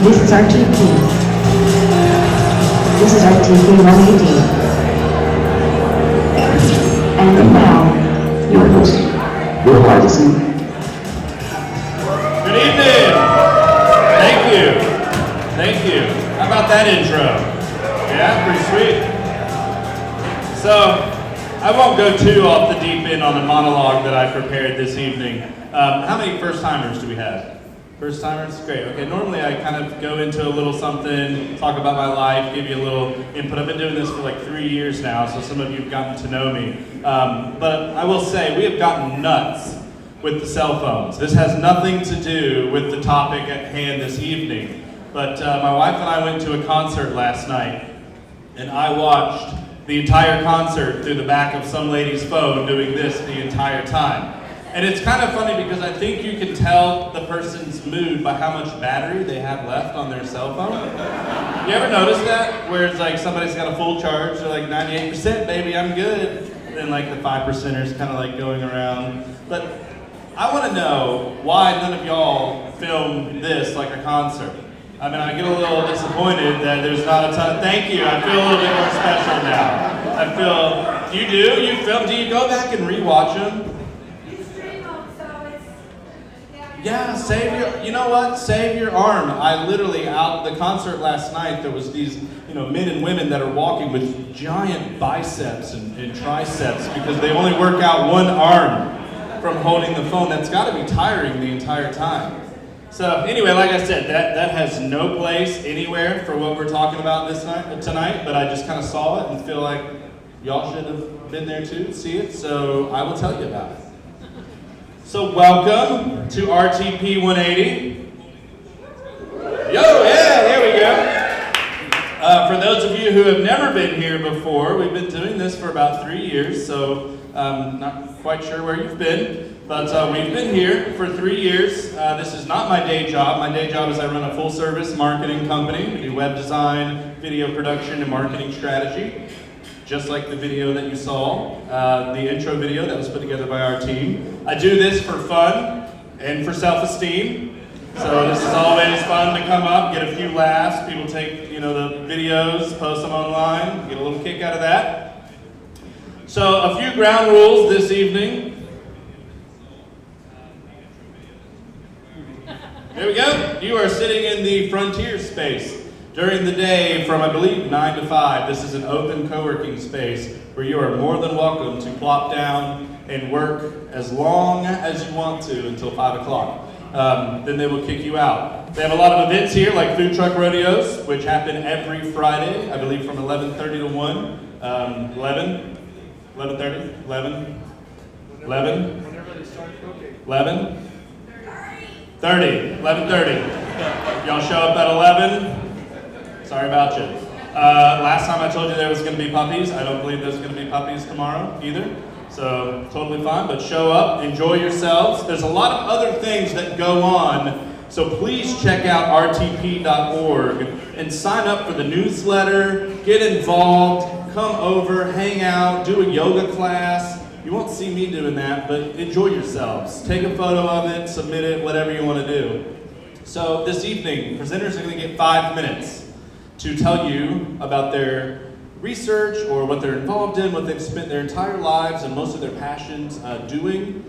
This is RTP. This is RTP180. And now, your host, Will Hardison. Good evening. Thank you. Thank you. How about that intro? Yeah, pretty sweet. So, I won't go too off the deep end on the monologue that I prepared this evening. How many first-timers do we have? First-timers? Great. Okay, normally I kind of go into a little something, talk about my life, give you a little input. I've been doing this for like 3 years now, so some of you have gotten to know me. But I will say, we have gotten nuts with the cell phones. This has nothing to do with the topic at hand this evening. But my wife and I went to a concert last night, and I watched the entire concert through the back of some lady's phone doing this the entire time. And it's kind of funny because I think you can tell the person's mood by how much battery they have left on their cell phone. You ever notice that? Where it's like somebody's got a full charge, they're like 98%, baby, I'm good. And then like the 5%ers kind of like going around. But I want to know why none of y'all film this like a concert. I mean, I get a little disappointed that there's not a ton. Thank you, I feel a little bit more special now. I feel, you do? You film, do you go back and rewatch them? Yeah, save your, you know what? Save your arm. I literally, out the concert last night, there was these, men and women that are walking with giant biceps and triceps because they only work out one arm from holding the phone. That's got to be tiring the entire time. So anyway, like I said, that has no place anywhere for what we're talking about tonight, but I just kind of saw it and feel like y'all should have been there too, see it, so I will tell you about it. So welcome to RTP180. Yo, yeah, there we go. For those of you who have never been here before, we've been doing this for about 3 years, so not quite sure where you've been, but we've been here for 3 years. This is not my day job. My day job is I run a full-service marketing company. We do web design, video production, and marketing strategy. Just like the video that you saw, the intro video that was put together by our team. I do this for fun and for self-esteem. So this is always fun to come up, get a few laughs. People take, the videos, post them online, get a little kick out of that. So a few ground rules this evening. There we go. You are sitting in the frontier space. During the day from, I believe, 9 to 5, this is an open co-working space where you are more than welcome to plop down and work as long as you want to until 5 o'clock. Then they will kick you out. They have a lot of events here, like food truck rodeos, which happen every Friday, I believe from 11:30 to 1. 11? 11:30? 11? 11? Whenever they start cooking. 11? 30. 11:30. Y'all show up at 11? Sorry about you. Last time I told you there was going to be puppies. I don't believe there's going to be puppies tomorrow either. So totally fine, but show up, enjoy yourselves. There's a lot of other things that go on, so please check out rtp.org and sign up for the newsletter, get involved, come over, hang out, do a yoga class. You won't see me doing that, but enjoy yourselves. Take a photo of it, submit it, whatever you want to do. So this evening, presenters are going to get 5 minutes to tell you about their research or what they're involved in, what they've spent their entire lives and most of their passions doing.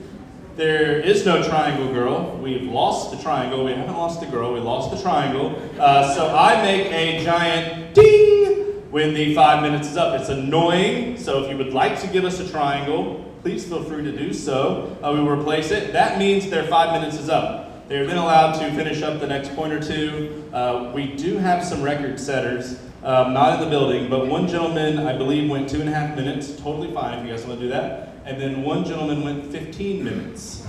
There is no triangle girl. We've lost the triangle. We haven't lost the girl. We lost the triangle. So I make a giant ding when the 5 minutes is up. It's annoying, so if you would like to give us a triangle, please feel free to do so. We will replace it. That means their 5 minutes is up. They're then allowed to finish up the next point or two. We do have some record setters, not in the building, but one gentleman, I believe, went 2.5 minutes. Totally fine if you guys want to do that. And then one gentleman went 15 minutes.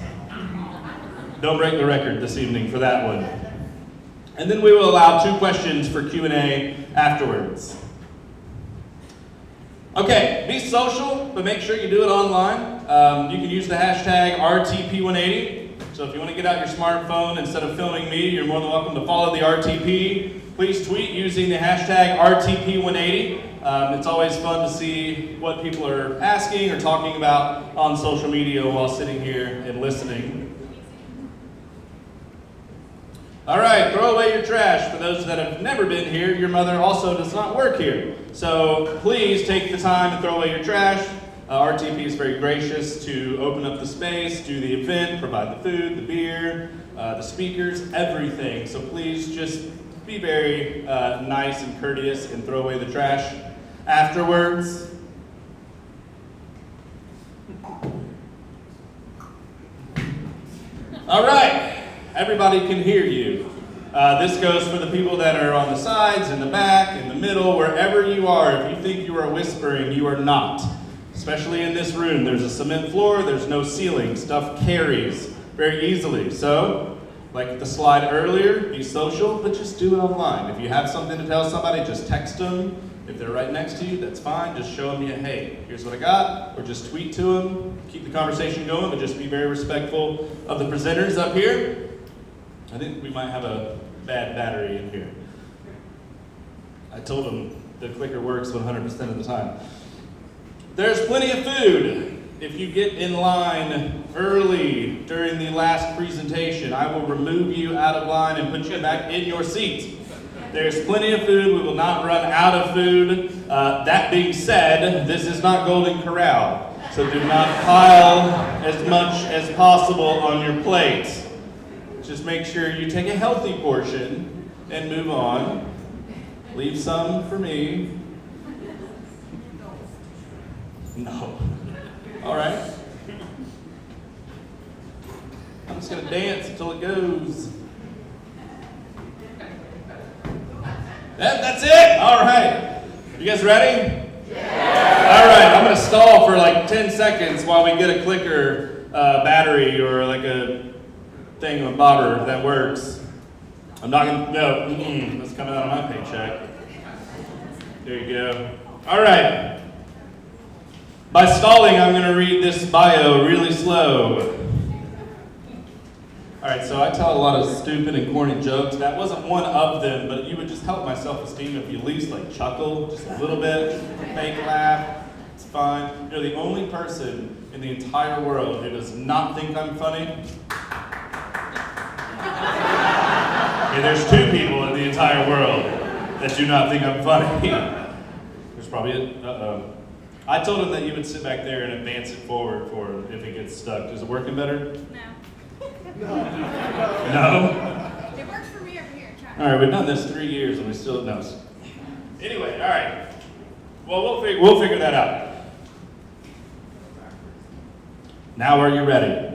Don't break the record this evening for that one. And then we will allow 2 questions for Q&A afterwards. Okay, be social, but make sure you do it online. You can use the hashtag RTP180. So if you want to get out your smartphone, instead of filming me, you're more than welcome to follow the RTP. Please tweet using the hashtag RTP180. It's always fun to see what people are asking or talking about on social media while sitting here and listening. All right, throw away your trash. For those that have never been here, your mother also does not work here. So please take the time to throw away your trash. RTP is very gracious to open up the space, do the event, provide the food, the beer, the speakers, everything. So please just be very nice and courteous and throw away the trash afterwards. All right, everybody can hear you. This goes for the people that are on the sides, in the back, in the middle, wherever you are. If you think you are whispering, you are not. Especially in this room, there's a cement floor, there's no ceiling. Stuff carries very easily. So, like the slide earlier, be social, but just do it online. If you have something to tell somebody, just text them. If they're right next to you, that's fine. Just show them, hey, here's what I got, or just tweet to them. Keep the conversation going, but just be very respectful of the presenters up here. I think we might have a bad battery in here. I told them the clicker works 100% of the time. There's plenty of food. If you get in line early during the last presentation, I will remove you out of line and put you back in your seat. There's plenty of food. We will not run out of food. That being said, this is not Golden Corral, so do not pile as much as possible on your plate. Just make sure you take a healthy portion and move on. Leave some for me. No. All right. I'm just going to dance until it goes. That's it? All right. You guys ready? Yeah. All right. I'm going to stall for like 10 seconds while we get a clicker battery or like a thing, a bobber that works. I'm not going to, no, that's coming out of my paycheck. There you go. All right. By stalling, I'm going to read this bio really slow. All right, so I tell a lot of stupid and corny jokes. That wasn't one of them, but you would just help my self-esteem if you at least like chuckle just a little bit, fake laugh. It's fine. You're the only person in the entire world who does not think I'm funny. Okay, there's two people in the entire world that do not think I'm funny. There's probably I told him that you would sit back there and advance it forward for him if it gets stuck. Is it working better? No. No? It works for me over here. Try. All right, we've done this 3 years and we still no. Anyway, all right. Well, we'll figure that out. Now, are you ready?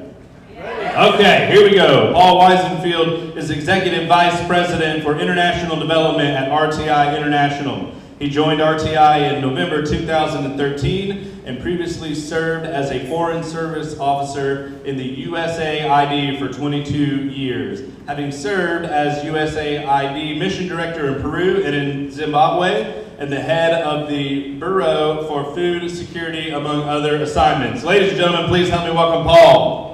Okay, here we go. Paul Weisenfield is Executive Vice President for International Development at RTI International. He joined RTI in November 2013 and previously served as a Foreign Service Officer in the USAID for 22 years, having served as USAID Mission Director in Peru and in Zimbabwe, and the head of the Bureau for Food Security, among other assignments. Ladies and gentlemen, please help me welcome Paul.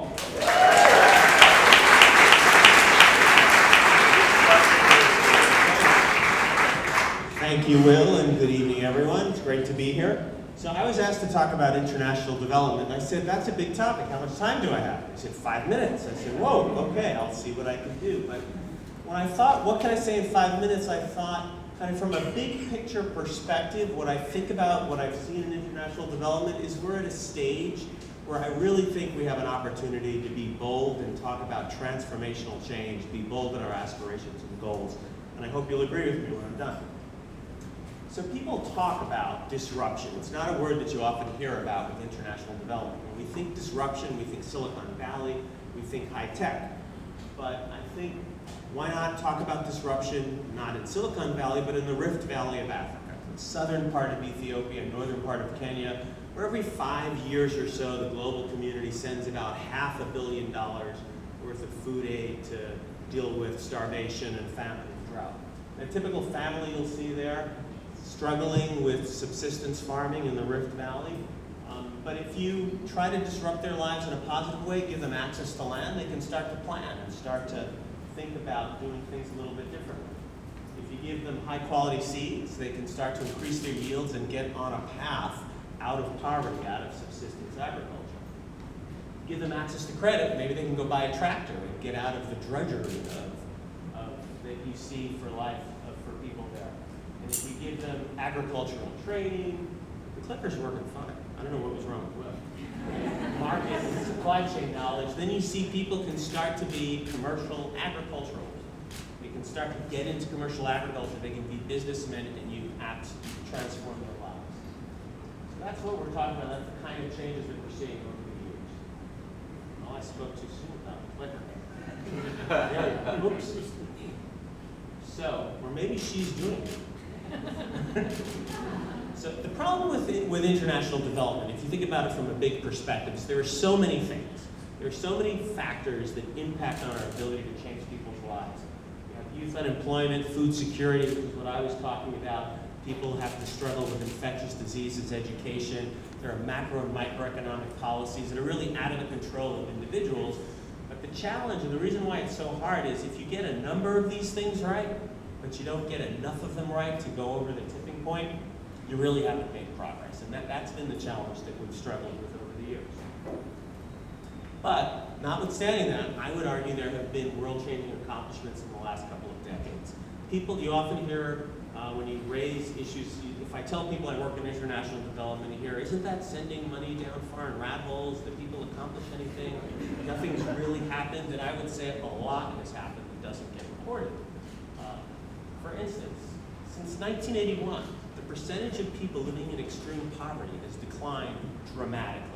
Thank you, Will, and good evening, everyone. It's great to be here. So I was asked to talk about international development, and I said, that's a big topic. How much time do I have? He said, 5 minutes. I said, whoa, okay, I'll see what I can do. But when I thought, what can I say in 5 minutes, I thought, kind of from a big picture perspective, what I think about what I've seen in international development is we're at a stage where I really think we have an opportunity to be bold and talk about transformational change, be bold in our aspirations and goals. And I hope you'll agree with me when I'm done. So people talk about disruption. It's not a word that you often hear about with international development. When we think disruption, we think Silicon Valley, we think high tech. But I think, why not talk about disruption, not in Silicon Valley, but in the Rift Valley of Africa, the southern part of Ethiopia, northern part of Kenya, where every 5 years or so, the global community sends about $500 million worth of food aid to deal with starvation and famine and drought. A typical family you'll see there, struggling with subsistence farming in the Rift Valley. But if you try to disrupt their lives in a positive way, give them access to land, they can start to plan and start to think about doing things a little bit differently. If you give them high quality seeds, they can start to increase their yields and get on a path out of poverty, out of subsistence agriculture. Give them access to credit, maybe they can go buy a tractor and get out of the drudgery of that you see for life for people there. And if we give them agricultural training, the clicker's working fine. I don't know what was wrong with it. Market and supply chain knowledge, then you see people can start to be commercial agriculturalists. They can start to get into commercial agriculture, they can be businessmen, and you absolutely transform their lives. So that's what we're talking about, that's the kind of changes that we're seeing over the years. Oh, I spoke too soon about the clicker. Oops. So, or maybe she's doing it. So the problem with international development, if you think about it from a big perspective, is there are so many things. There are so many factors that impact on our ability to change people's lives. You have youth unemployment, food security, which is what I was talking about. People have to struggle with infectious diseases, education. There are macro and microeconomic policies that are really out of the control of individuals. But the challenge, and the reason why it's so hard, is if you get a number of these things right, but you don't get enough of them right to go over the tipping point, you really haven't made progress. And that's been the challenge that we've struggled with over the years. But, notwithstanding that, I would argue there have been world-changing accomplishments in the last couple of decades. People, you often hear when you raise issues, if I tell people I work in international development, you hear, isn't that sending money down foreign rat holes? Did people accomplish anything? Nothing's really happened, and I would say a lot has happened that doesn't get reported. For instance, since 1981, the percentage of people living in extreme poverty has declined dramatically.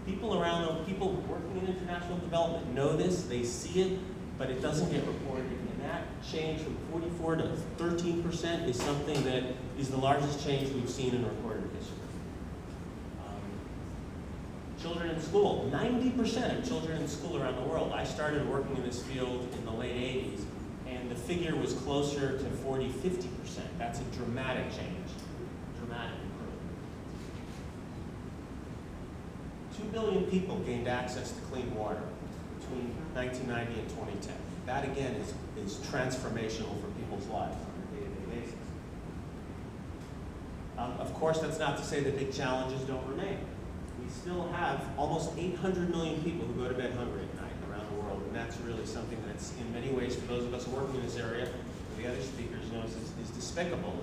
People working in international development know this, they see it, but it doesn't get reported. And that change from 44 to 13% is something that is the largest change we've seen in recorded history. Children in school, 90% of children in school around the world. I started working in this field in the late 80s. And the figure was closer to 40, 50%. That's a dramatic change, dramatic improvement. 2 billion people gained access to clean water between 1990 and 2010. That again is transformational for people's lives on a day-to-day basis. Of course, that's not to say that big challenges don't remain. We still have almost 800 million people who go to bed hungry at night around the world, and that's really something that's, in many ways, for those of us working in this area, the other speakers know is despicable.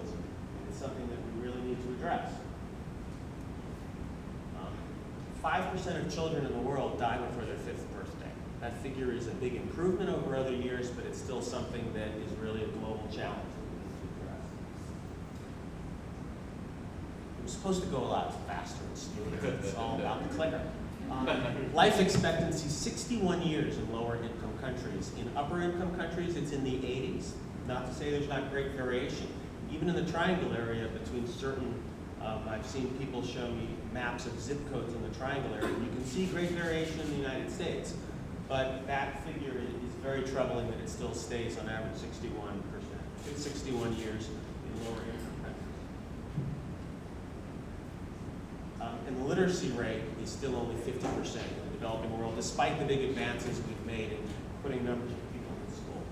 It's something that we really need to address. 5% of children in the world die before their 5th birthday. That figure is a big improvement over other years, but it's still something that is really a global challenge that we need to address. It was supposed to go a lot faster and smoother. It's all about the clicker. Life expectancy, 61 years in lower income countries. In upper income countries, it's in the 80s. Not to say there's not great variation. Even in the triangle area between certain, I've seen people show me maps of zip codes in the triangle area. You can see great variation in the United States, but that figure is very troubling that it still stays on average 61%. It's 61 years in lower income countries. And the literacy rate is still only 50% in the developing world, despite the big advances we've made in putting numbers of people in school.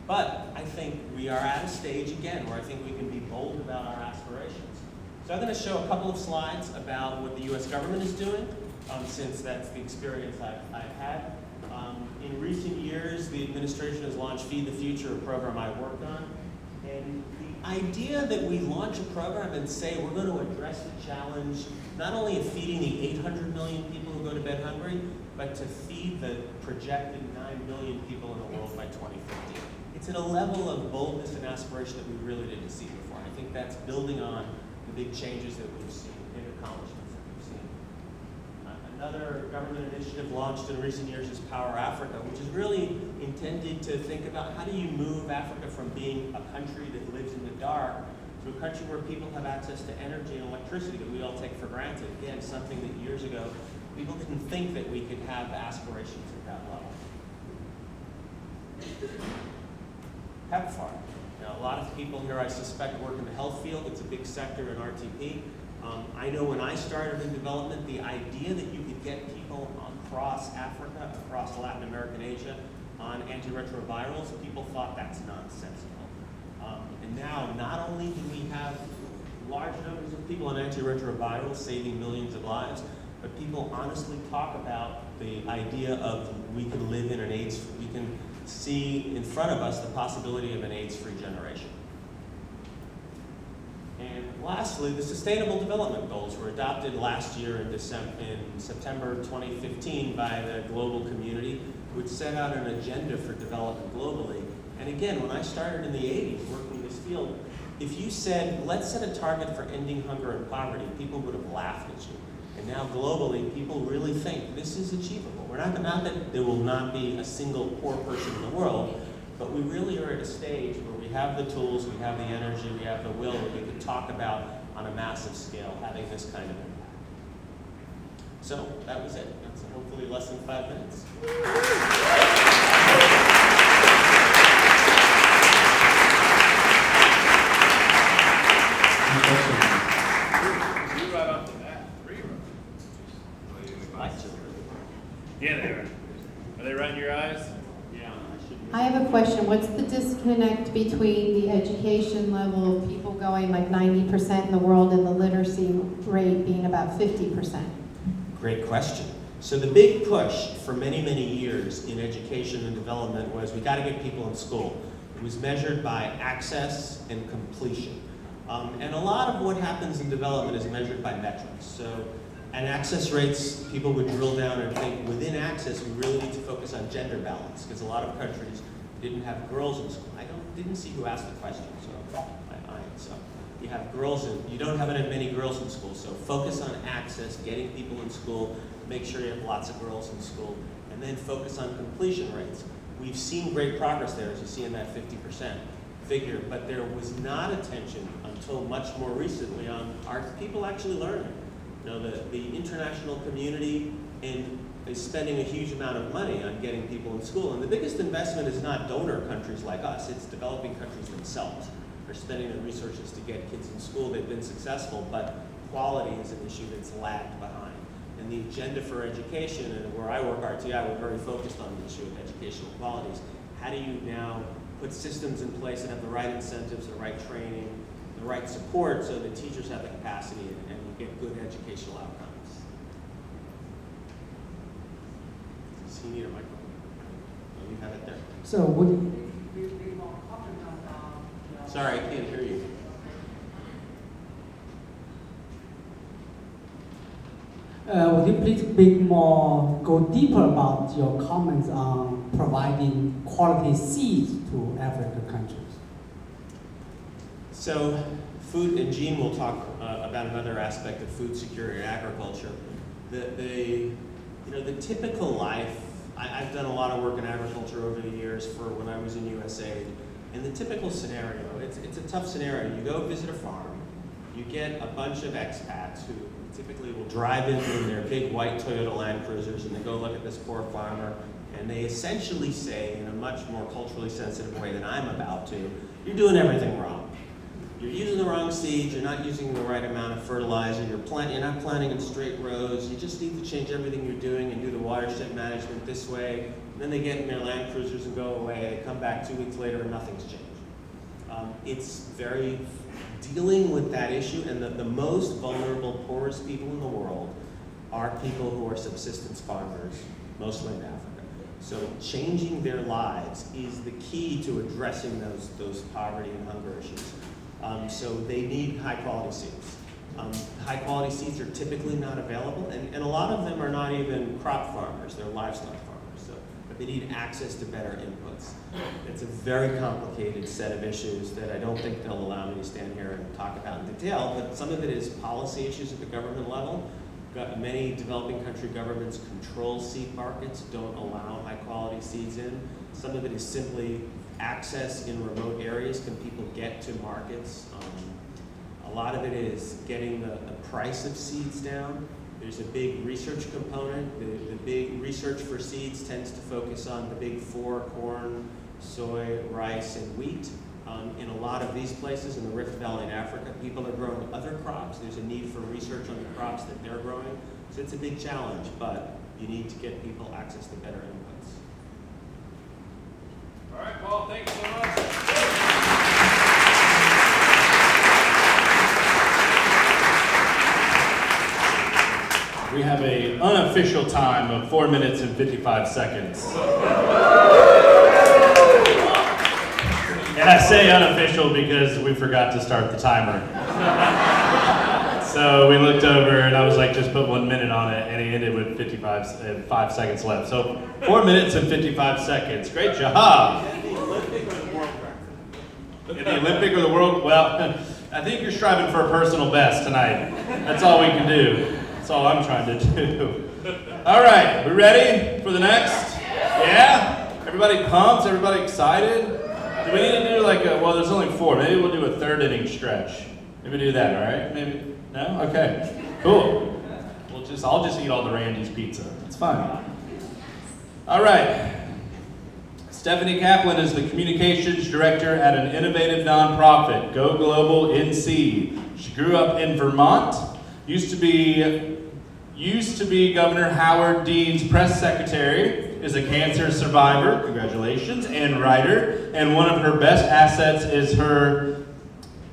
But I think we are at a stage again where I think we can be bold about our aspirations. So I'm going to show a couple of slides about what the U.S. government is doing, since that's the experience I've had. In recent years, the administration has launched Feed the Future, a program I worked on. And the idea that we launch a program and say we're going to address the challenge not only of feeding the 800 million people who go to bed hungry, but to feed the projected 9 billion people in the world by 2050. It's at a level of boldness and aspiration that we really didn't see before. And I think that's building on the big changes that we've seen, big accomplishments that we've seen. Another government initiative launched in recent years is Power Africa, which is really intended to think about how do you move Africa from being a country that lives in the dark to a country where people have access to energy and electricity that we all take for granted. Again, something that years ago people didn't think that we could have aspirations at that level. PEPFAR. Now, a lot of people here, I suspect, work in the health field. It's a big sector in RTP. I know when I started in development, the idea that you could get people across Africa, across Latin America and Asia on antiretrovirals, people thought that's nonsensical. And now, not only do we have large numbers of people on antiretrovirals saving millions of lives, but people honestly talk about the idea of we can live in an AIDS, we can see in front of us the possibility of an AIDS-free generation. And lastly, the Sustainable Development Goals were adopted last year in September 2015 by the global community, which set out an agenda for development globally. And again, when I started in the 80s working in this field, if you said, let's set a target for ending hunger and poverty, people would have laughed at you. And now globally, people really think this is achievable. We're not that there will not be a single poor person in the world, but we really are at a stage where we have the tools, we have the energy, we have the will that we could talk about on a massive scale, having this kind of impact. So that was it. That's hopefully less than 5 minutes. Right off the bat, 3 rows. Yeah, they are. Are they right in your eyes? Yeah, I have a question. What's the disconnect between the education level of people going like 90% in the world and the literacy rate being about 50%? Great question. So the big push for many, many years in education and development was we got to get people in school. It was measured by access and completion. And a lot of what happens in development is measured by metrics. So at access rates, people would drill down and think within access, we really need to focus on gender balance because a lot of countries didn't have girls in school. I didn't see who asked the question, so you have girls in, you don't have many girls in school, so focus on access, getting people in school, make sure you have lots of girls in school, and then focus on completion rates. We've seen great progress there, as you see in that 50% figure, but there was not attention until much more recently on are people actually learning? You know, the international community is spending a huge amount of money on getting people in school, and the biggest investment is not donor countries like us, it's developing countries themselves. They're spending the resources to get kids in school. They've been successful, but quality is an issue that's lagged behind. And the agenda for education, and where I work, RTI, we're very focused on the issue of educational qualities. How do you now put systems in place that have the right incentives, the right training, the right support so that teachers have the capacity and you get good educational outcomes? Does he need a microphone? Oh, you have it there. So would Sorry, I can't hear you. would you please go deeper about your comments on providing quality seeds to African countries? So, food, and Gene will talk about another aspect of food security and agriculture. The typical life, I've done a lot of work in agriculture over the years for when I was in USAID, and the typical scenario, it's a tough scenario. You go visit a farm, you get a bunch of expats who typically will drive in their big white Toyota Land Cruisers and they go look at this poor farmer, and they essentially say in a much more culturally sensitive way than I'm about to, you're doing everything wrong. You're using the wrong seeds, you're not using the right amount of fertilizer, you're not planting in straight rows, you just need to change everything you're doing and do the watershed management this way. And then they get in their Land Cruisers and go away, they come back 2 weeks later and nothing's changed. It's very dealing with that issue, and the most vulnerable, poorest people in the world are people who are subsistence farmers, mostly in Africa. So changing their lives is the key to addressing those poverty and hunger issues. So they need high quality seeds. High quality seeds are typically not available, and a lot of them are not even crop farmers, they're livestock farmers. But they need access to better inputs. It's a very complicated set of issues that I don't think they'll allow me to stand here and talk about in detail, but some of it is policy issues at the government level. Many developing country governments control seed markets, don't allow high quality seeds in. Some of it is simply access in remote areas. Can people get to markets? A lot of it is getting the price of seeds down. There's a big research component. The big research for seeds tends to focus on the big 4, corn, soy, rice, and wheat. In a lot of these places in the Rift Valley in Africa, people are growing other crops. There's a need for research on the crops that they're growing. So it's a big challenge, but you need to get people access to better inputs. All right, Paul, thanks so much. We have a unofficial time of 4 minutes and 55 seconds. And I say unofficial because we forgot to start the timer. So we looked over and I was like, just put 1 minute on it, and he ended with 5 seconds left. So 4 minutes and 55 seconds. Great job. In the Olympic or the world record? In the Olympic or the world? Well, I think you're striving for a personal best tonight. That's all we can do. That's all I'm trying to do. All right, we ready for the next? Yeah? Everybody pumped? Everybody excited? Do we need to do like well, there's only 4. Maybe we'll do a 3rd inning stretch. Maybe do that, all right? Maybe? No? Okay. Cool. I'll just eat all the Randy's pizza. It's fine. All right. Stephanie Kaplan is the communications director at an innovative nonprofit, Go Global NC. She grew up in Vermont, used to be Governor Howard Dean's press secretary, is a cancer survivor, congratulations, and writer, and one of her best assets is her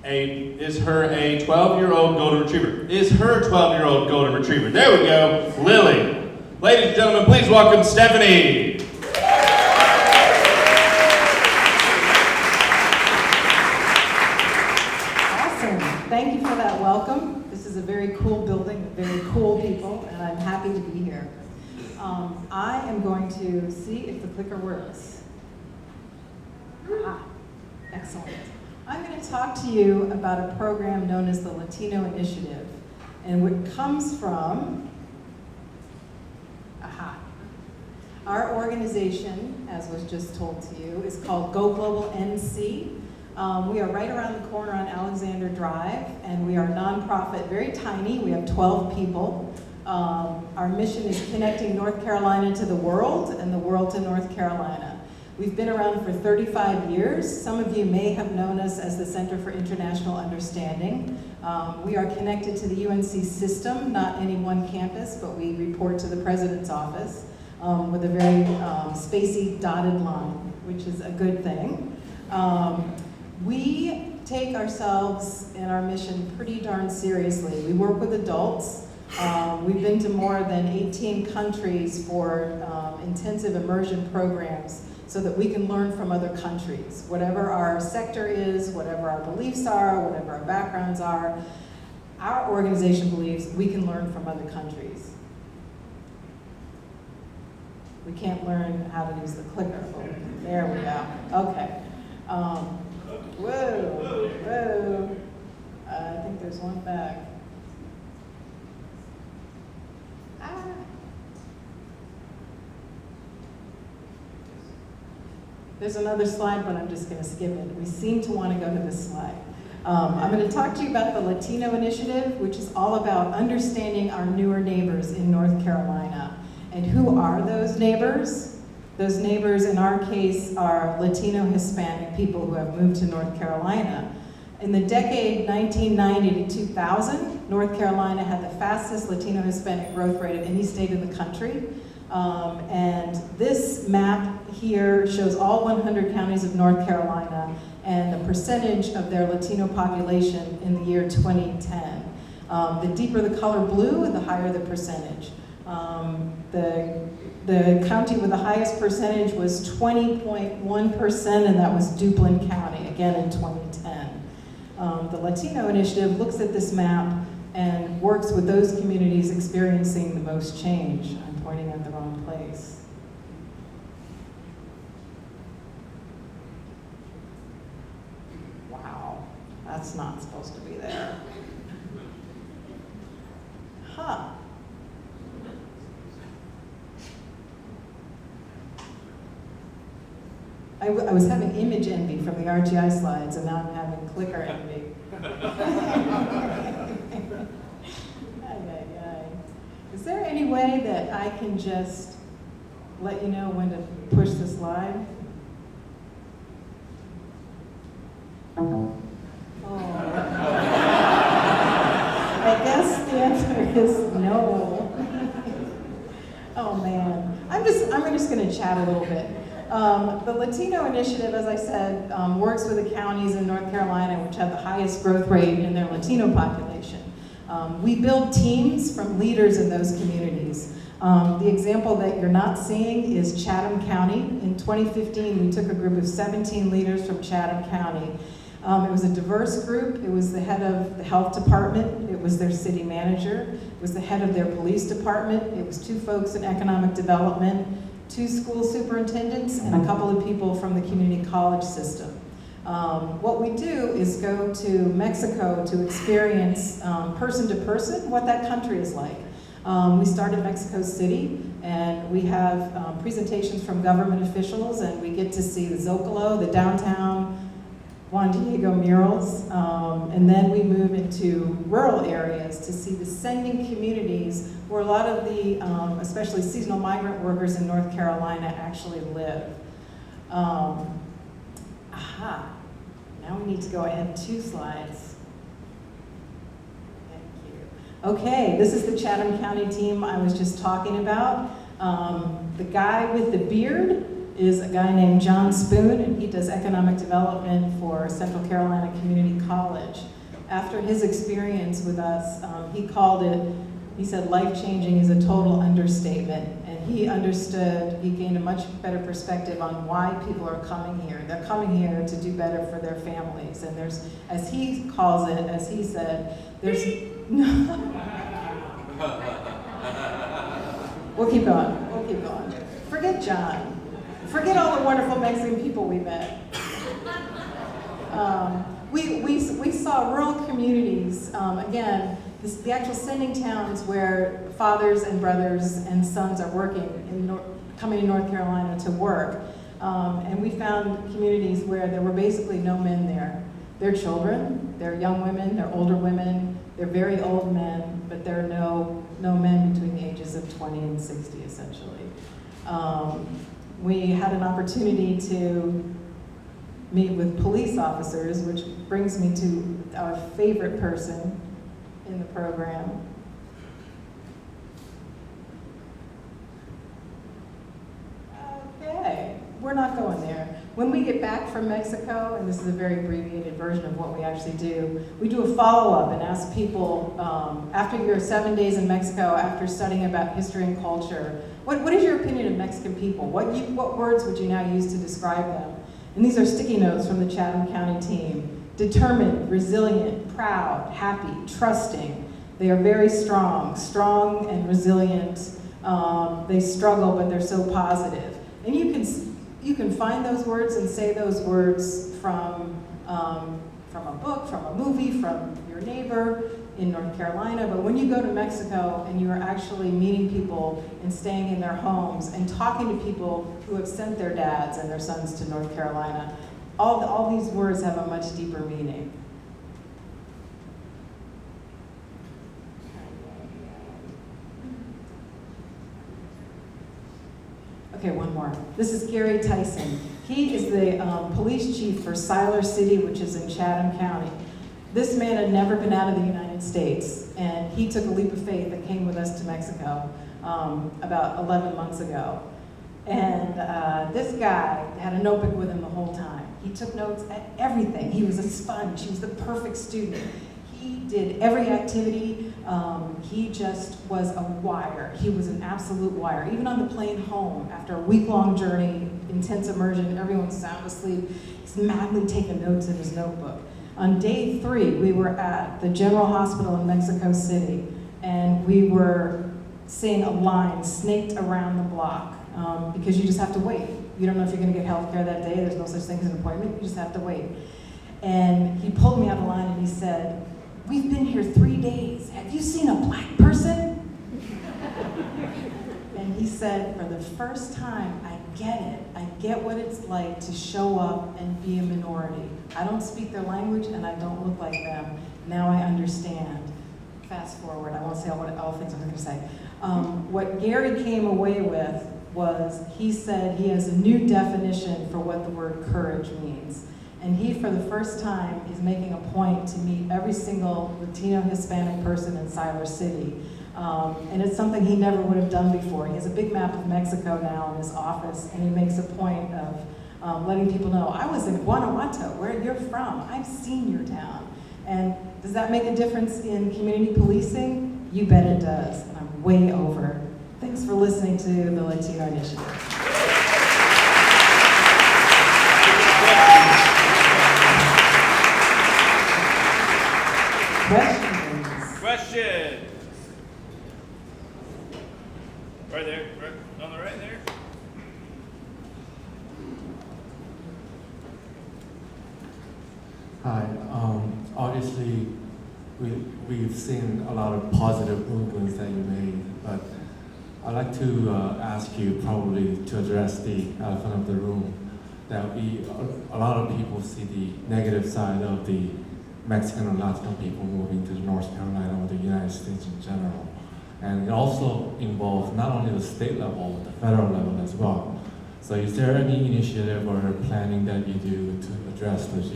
12-year-old golden retriever. Is her 12-year-old golden retriever. There we go, Lily. Ladies and gentlemen, please welcome Stephanie. Thank you for that welcome. This is a very cool building with very cool people, and I'm happy to be here. I am going to see if the clicker works. Excellent. I'm going to talk to you about a program known as the Latino Initiative, and what comes from, our organization, as was just told to you, is called Go Global NC. We are right around the corner on Alexander Drive, and we are a nonprofit, very tiny. We have 12 people. Our mission is connecting North Carolina to the world and the world to North Carolina. We've been around for 35 years. Some of you may have known us as the Center for International Understanding. We are connected to the UNC system, not any one campus, but we report to the President's office with a very spacey dotted line, which is a good thing. We take ourselves and our mission pretty darn seriously. We work with adults. We've been to more than 18 countries for intensive immersion programs so that we can learn from other countries. Whatever our sector is, whatever our beliefs are, whatever our backgrounds are, our organization believes we can learn from other countries. We can't learn how to use the clicker. Oh, there we go. Okay. Whoa. I think there's one back. There's another slide, but I'm just going to skip it. We seem to want to go to this slide. I'm going to talk to you about the Latino Initiative, which is all about understanding our newer neighbors in North Carolina. And who are those neighbors? Those neighbors, in our case, are Latino Hispanic people who have moved to North Carolina. In the decade 1990 to 2000, North Carolina had the fastest Latino Hispanic growth rate of any state in the country. And this map here shows all 100 counties of North Carolina and the percentage of their Latino population in the year 2010. The deeper the color blue, the higher the percentage. The county with the highest percentage was 20.1%, and that was Duplin County, again in 2010. The Latino Initiative looks at this map and works with those communities experiencing the most change. I'm pointing at the wrong place. Wow, that's not supposed to be there. Huh. I was having image envy from the RTI slides, and now I'm having clicker envy. Is there any way that I can just let you know when to push the slide? Oh. I guess the answer is no. Oh man, I'm just going to chat a little bit. The Latino Initiative, as I said, works with the counties in North Carolina which have the highest growth rate in their Latino population. We build teams from leaders in those communities. The example that you're not seeing is Chatham County. In 2015, we took a group of 17 leaders from Chatham County. It was a diverse group. It was the head of the health department. It was their city manager. It was the head of their police department. It was 2 folks in economic development, 2 school superintendents, and a couple of people from the community college system. What we do is go to Mexico to experience person to person what that country is like. We start in Mexico City, and we have presentations from government officials, and we get to see the Zocalo, the downtown Juan Diego murals, and then we move into rural areas to see the sending communities where a lot of the, especially seasonal migrant workers in North Carolina actually live. Now we need to go ahead 2 slides. Thank you. Okay, this is the Chatham County team I was just talking about. The guy with the beard is a guy named John Spoon, and he does economic development for Central Carolina Community College. After his experience with us, he called it, he said, life-changing is a total understatement. And he understood, he gained a much better perspective on why people are coming here. They're coming here to do better for their families. And there's, as he calls it, as he said, there's We'll keep going, we'll keep going. Forget John. Forget all the wonderful Mexican people we met. We saw rural communities, again, the actual sending towns where fathers and brothers and sons are working, coming to North Carolina to work. And we found communities where there were basically no men there. They're children, they're young women, they're older women, they're very old men, but there are no men between the ages of 20 and 60, essentially. We had an opportunity to meet with police officers, which brings me to our favorite person in the program. Okay, we're not going there. When we get back from Mexico, and this is a very abbreviated version of what we actually do, we do a follow-up and ask people, after your 7 days in Mexico, after studying about history and culture, what is your opinion of Mexican people? What words would you now use to describe them? And these are sticky notes from the Chatham County team. Determined, resilient, proud, happy, trusting. They are very strong and resilient. They struggle, but they're so positive. And you can find those words and say those words from a book, from a movie, from your neighbor in North Carolina, but when you go to Mexico and you are actually meeting people and staying in their homes and talking to people who have sent their dads and their sons to North Carolina, all these words have a much deeper meaning. Okay, one more. This is Gary Tyson. He is the police chief for Siler City, which is in Chatham County. This man had never been out of the United States, and he took a leap of faith and came with us to Mexico about 11 months ago. And this guy had a notebook with him the whole time. He took notes at everything. He was a sponge. He was the perfect student. He did every activity. He just was a wire. He was an absolute wire. Even on the plane home, after a week-long journey, intense immersion, everyone's sound asleep, he's madly taking notes in his notebook. On day 3, we were at the General Hospital in Mexico City, and we were seeing a line snaked around the block because you just have to wait. You don't know if you're going to get health care that day. There's no such thing as an appointment. You just have to wait. And he pulled me out of line and he said, "We've been here 3 days. Have you seen a black person?" And he said, "For the first time, I get it. I get what it's like to show up and be a minority. I don't speak their language and I don't look like them. Now I understand." Fast forward, I won't say all the things I'm going to say. What Gary came away with was, he said he has a new definition for what the word courage means. And he, for the first time, is making a point to meet every single Latino Hispanic person in Siler City. And it's something he never would have done before. He has a big map of Mexico now in his office, and he makes a point of letting people know, I was in Guanajuato, where you're from. I've seen your town. And does that make a difference in community policing? You bet it does. And I'm way over. Thanks for listening to the Latino Initiative. Questions? Question. Right there, right on the right there. Hi. Obviously, we've seen a lot of positive movements that you made, but I'd like to ask you probably to address the elephant of the room, that a lot of people see the negative side of the Mexican and Latino people moving to North Carolina or the United States in general. And it also involves not only the state level, but the federal level as well. So is there any initiative or planning that you do to address those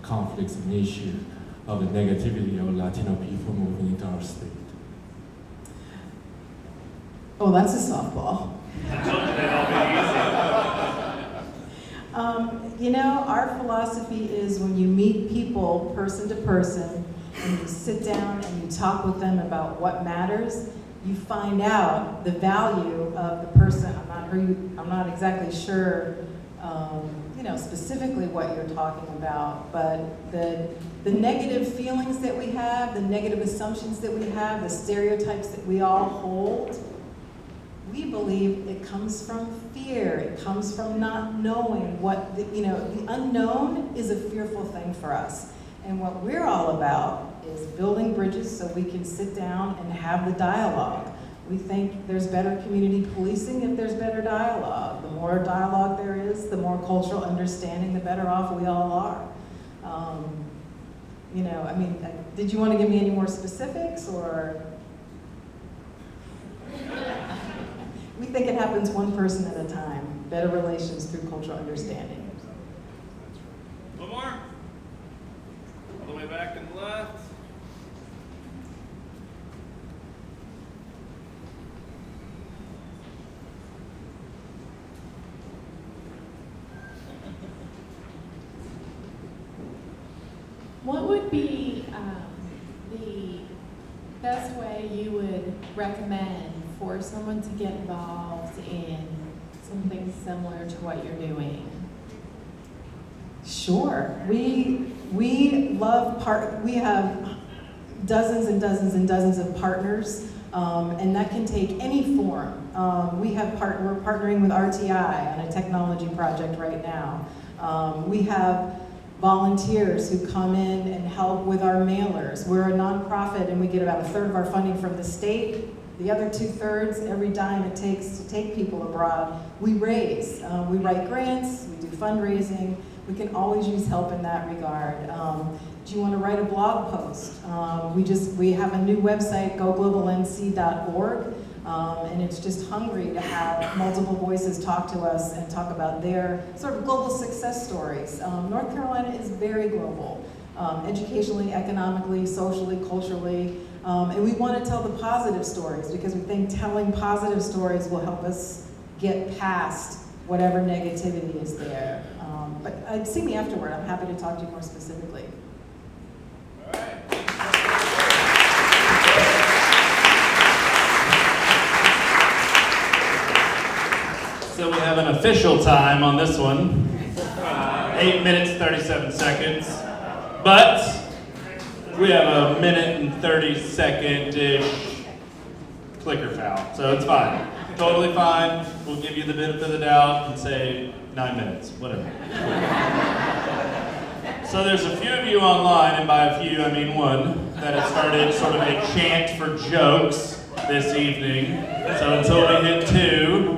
conflicts and issues of the negativity of Latino people moving into our state? Oh, that's a softball. I told you they'd all be easy. Our philosophy is when you meet people person to person and you sit down and you talk with them about what matters, you find out the value of the person. I'm not exactly sure, specifically what you're talking about, but the negative feelings that we have, the negative assumptions that we have, the stereotypes that we all hold, we believe it comes from fear. It comes from not knowing what, the unknown is a fearful thing for us. And what we're all about is building bridges so we can sit down and have the dialogue. We think there's better community policing if there's better dialogue. The more dialogue there is, the more cultural understanding, the better off we all are. Did you want to give me any more specifics, or? We think it happens one person at a time. Better relations through cultural understanding. One more. All the way back and left. What would be the best way you would recommend for someone to get involved in something similar to what you're doing? Sure. We love we have dozens and dozens and dozens of partners, and that can take any form. We're partnering with RTI on a technology project right now. We have volunteers who come in and help with our mailers. We're a nonprofit and we get about a third of our funding from the state. The other 2/3, every dime it takes to take people abroad, we raise. We write grants, we do fundraising. We can always use help in that regard. Do you want to write a blog post? We have a new website, GoGlobalNC.org. And it's just hungry to have multiple voices talk to us and talk about their sort of global success stories. North Carolina is very global, educationally, economically, socially, culturally, and we want to tell the positive stories because we think telling positive stories will help us get past whatever negativity is there. But see me afterward. I'm happy to talk to you more specifically. So we have an official time on this one, 8 minutes, 37 seconds, but we have a minute and 30-second-ish clicker foul, so it's fine, totally fine. We'll give you the benefit of the doubt and say 9 minutes, whatever. So there's a few of you online, and by a few I mean one, that have started sort of a chant for jokes this evening. So until we hit 2,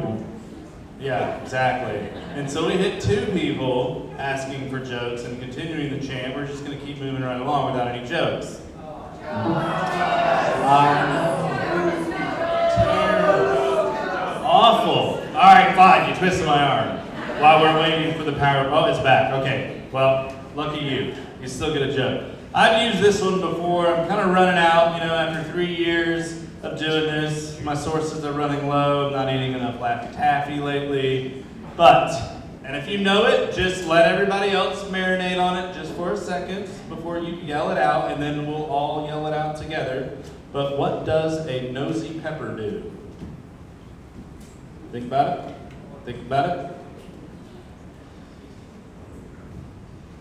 yeah, exactly. Until we hit 2 people asking for jokes and continuing the chant, we're just going to keep moving right along without any jokes. Awful. All right, fine. You twisted my arm while we're waiting for the power. Oh, it's back. Okay. Well, lucky you. You still get a joke. I've used this one before. I'm kind of running out, after 3 years of doing this. My sources are running low. I'm not eating enough Laffy Taffy lately. And if you know it, just let everybody else marinate on it just for a second before you yell it out, and then we'll all yell it out together. But what does a nosy pepper do? Think about it. Think about it.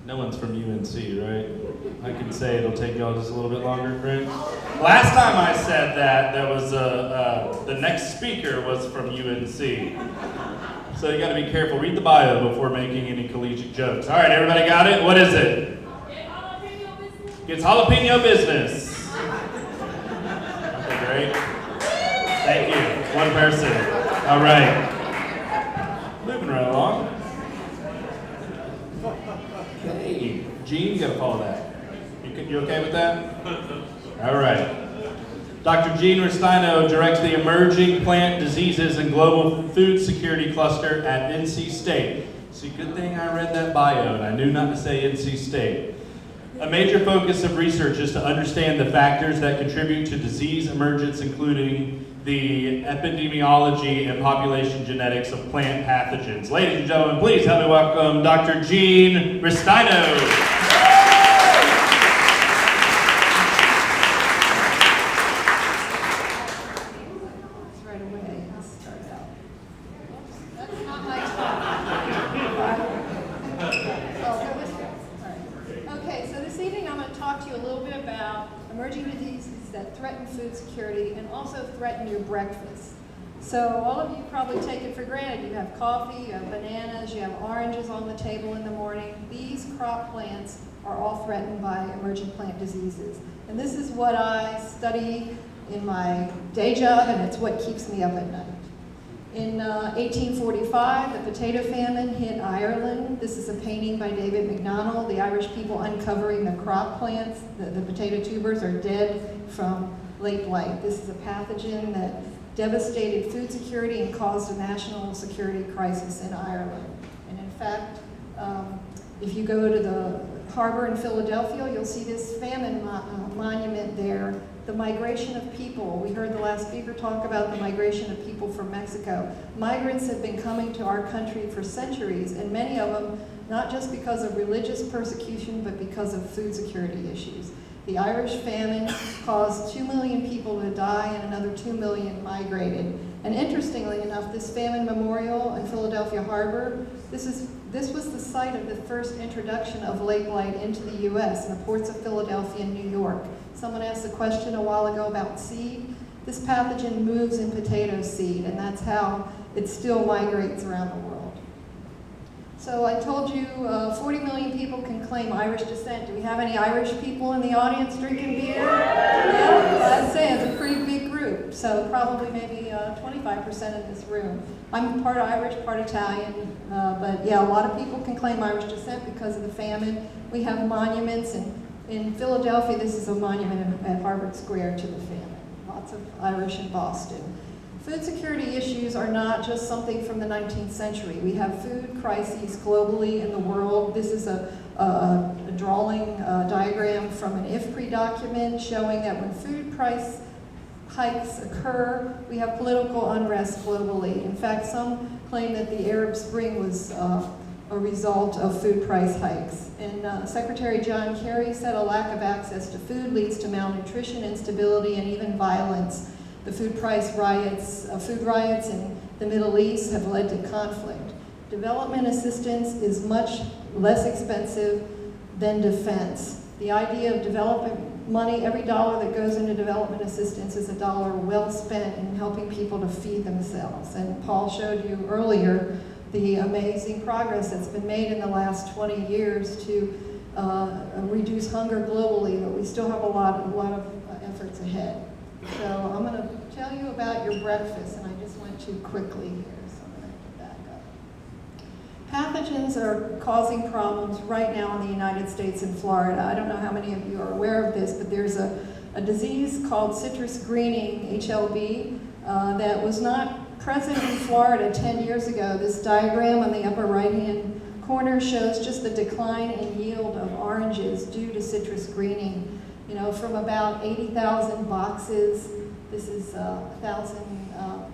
No one's from UNC, right? I can say it'll take y'all just a little bit longer, right? Last time I said that was the next speaker was from UNC. So you got to be careful. Read the bio before making any collegiate jokes. All right, everybody got it? What is it? It's jalapeno business. Okay, great. Thank you. One person. All right. Moving right along. Okay. Gene, you got to follow that. You okay with that? All right. Dr. Gene Restaino directs the Emerging Plant Diseases and Global Food Security Cluster at NC State. See, good thing I read that bio and I knew not to say NC State. A major focus of research is to understand the factors that contribute to disease emergence, including the epidemiology and population genetics of plant pathogens. Ladies and gentlemen, please help me welcome Dr. Gene Restaino. Threaten your breakfast. So all of you probably take it for granted. You have coffee, you have bananas, you have oranges on the table in the morning. These crop plants are all threatened by emerging plant diseases. And this is what I study in my day job, and it's what keeps me up at night. In 1845, the potato famine hit Ireland. This is a painting by David MacDonald, the Irish people uncovering the crop plants. The potato tubers are dead from late blight. This is a pathogen that devastated food security and caused a national security crisis in Ireland. And in fact, if you go to the harbor in Philadelphia, you'll see this famine monument there. The migration of people. We heard the last speaker talk about the migration of people from Mexico. Migrants have been coming to our country for centuries, and many of them not just because of religious persecution, but because of food security issues. The Irish famine caused 2 million people to die and another 2 million migrated. And interestingly enough, this famine memorial in Philadelphia Harbor, this was the site of the first introduction of lake blight into the U.S. in the ports of Philadelphia and New York. Someone asked a question a while ago about seed. This pathogen moves in potato seed, and that's how it still migrates around the world. So I told you 40 million people can claim Irish descent. Do we have any Irish people in the audience drinking beer? Yeah, I'd say it's a pretty big group. So probably maybe 25% in this room. I'm part Irish, part Italian, but yeah, a lot of people can claim Irish descent because of the famine. We have monuments, and in Philadelphia, this is a monument at Harvard Square to the famine. Lots of Irish in Boston. Food security issues are not just something from the 19th century. We have food crises globally in the world. This is a drawing diagram from an IFPRI document showing that when food price hikes occur, we have political unrest globally. In fact, some claim that the Arab Spring was a result of food price hikes. And Secretary John Kerry said a lack of access to food leads to malnutrition, instability, and even violence. The food riots in the Middle East have led to conflict. Development assistance is much less expensive than defense. The idea of development money, every dollar that goes into development assistance is a dollar well spent in helping people to feed themselves. And Paul showed you earlier the amazing progress that's been made in the last 20 years to reduce hunger globally, but we still have a lot of efforts ahead. So I'm going to tell you about your breakfast, and I just went too quickly here, so I'm going to have to back up. Pathogens are causing problems right now in the United States and Florida. I don't know how many of you are aware of this, but there's a disease called citrus greening, HLB, that was not present in Florida 10 years ago. This diagram on the upper right-hand corner shows just the decline in yield of oranges due to citrus greening. You know, from about 80,000 boxes, this is 1,000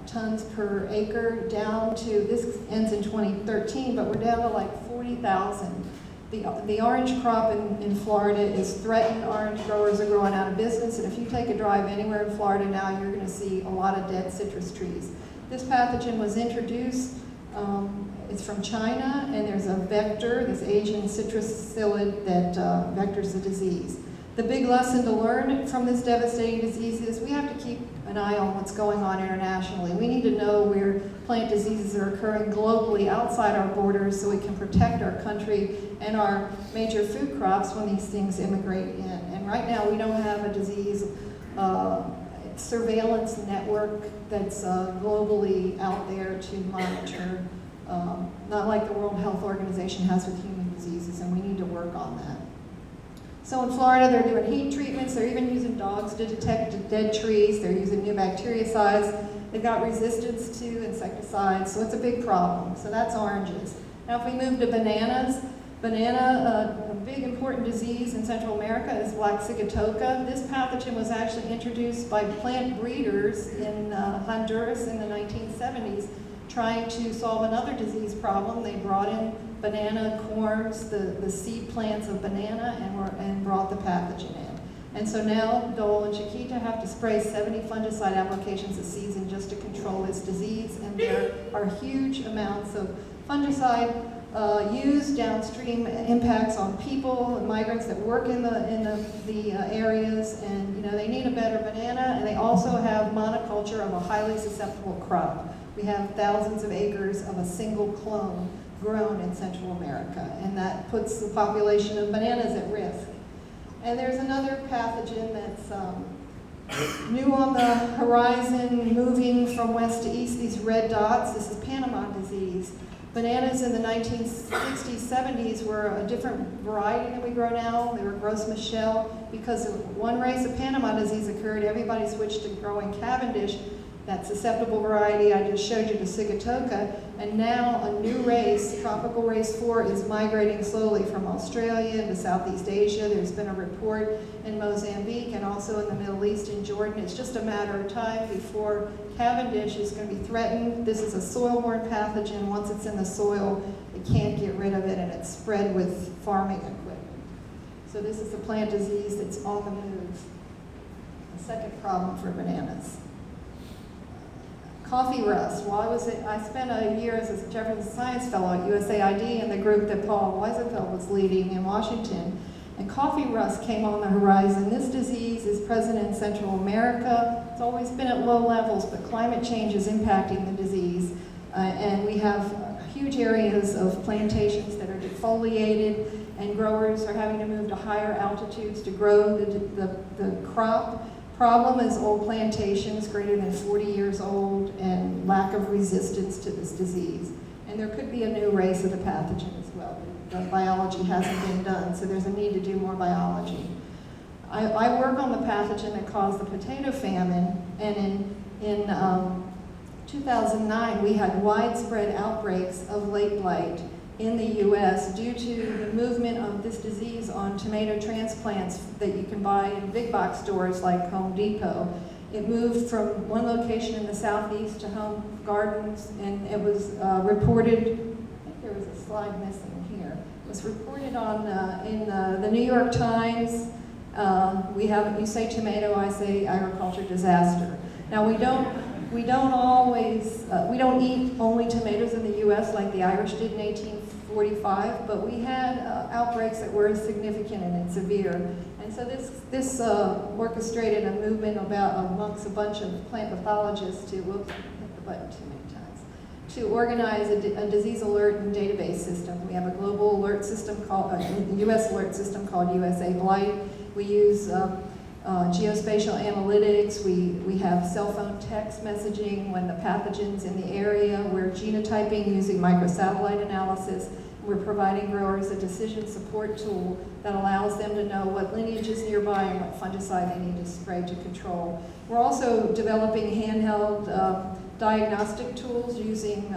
tons per acre, down to, this ends in 2013, but we're down to like 40,000. The orange crop in Florida is threatened. Orange growers are going out of business, and if you take a drive anywhere in Florida now, you're going to see a lot of dead citrus trees. This pathogen was introduced, it's from China, and there's a vector, this Asian citrus psyllid, that vectors the disease. The big lesson to learn from this devastating disease is we have to keep an eye on what's going on internationally. We need to know where plant diseases are occurring globally outside our borders so we can protect our country and our major food crops when these things immigrate in. And right now we don't have a disease surveillance network that's globally out there to monitor, not like the World Health Organization has with human diseases, and we need to work on that. So in Florida, they're doing heat treatments. They're even using dogs to detect dead trees. They're using new bactericides. They've got resistance to insecticides, so it's a big problem. So that's oranges. Now if we move to bananas, a big important disease in Central America is black sigatoka. This pathogen was actually introduced by plant breeders in Honduras in the 1970s, trying to solve another disease problem. They brought in banana corms, the seed plants of banana, and brought the pathogen in. And so now Dole and Chiquita have to spray 70 fungicide applications a season just to control this disease, and there are huge amounts of fungicide used, downstream impacts on people and migrants that work in the areas, and they need a better banana, and they also have monoculture of a highly susceptible crop. We have thousands of acres of a single clone grown in Central America, and that puts the population of bananas at risk. And there's another pathogen that's new on the horizon, moving from west to east, these red dots. This is Panama disease. Bananas in the 1960s, 70s were a different variety than we grow now. They were Gros Michel. Because one race of Panama disease occurred, everybody switched to growing Cavendish, that susceptible variety I just showed you, the Sigatoka, and now a new race, tropical race 4, is migrating slowly from Australia to Southeast Asia. There's been a report in Mozambique and also in the Middle East in Jordan. It's just a matter of time before Cavendish is going to be threatened. This is a soil-borne pathogen. Once it's in the soil, it can't get rid of it, and it's spread with farming equipment. So this is a plant disease that's on the move. The second problem for bananas. Coffee rust. I spent a year as a Jefferson Science Fellow at USAID in the group that Paul Weisenfeld was leading in Washington. And coffee rust came on the horizon. This disease is present in Central America. It's always been at low levels, but climate change is impacting the disease. And we have huge areas of plantations that are defoliated, and growers are having to move to higher altitudes to grow the crop. Problem is old plantations greater than 40 years old and lack of resistance to this disease. And there could be a new race of the pathogen as well. The biology hasn't been done, so there's a need to do more biology. I work on the pathogen that caused the potato famine, and in 2009 we had widespread outbreaks of late blight in the U.S. due to the movement of this disease on tomato transplants that you can buy in big box stores like Home Depot. It moved from one location in the southeast to Home Gardens, and it was reported, I think there was a slide missing here. It was reported on in the New York Times. You say tomato, I say agriculture disaster. Now we don't eat only tomatoes in the U.S. like the Irish did in 1845, but we had outbreaks that were significant and severe. And so this orchestrated a movement amongst a bunch of plant pathologists to, whoops, I hit the button too many times, to organize a disease alert and database system. We have a global alert system called, a U.S. alert system called USA Blight. We use geospatial analytics, we have cell phone text messaging when the pathogen's in the area. We're genotyping using microsatellite analysis. We're providing growers a decision support tool that allows them to know what lineage is nearby and what fungicide they need to spray to control. We're also developing handheld diagnostic tools using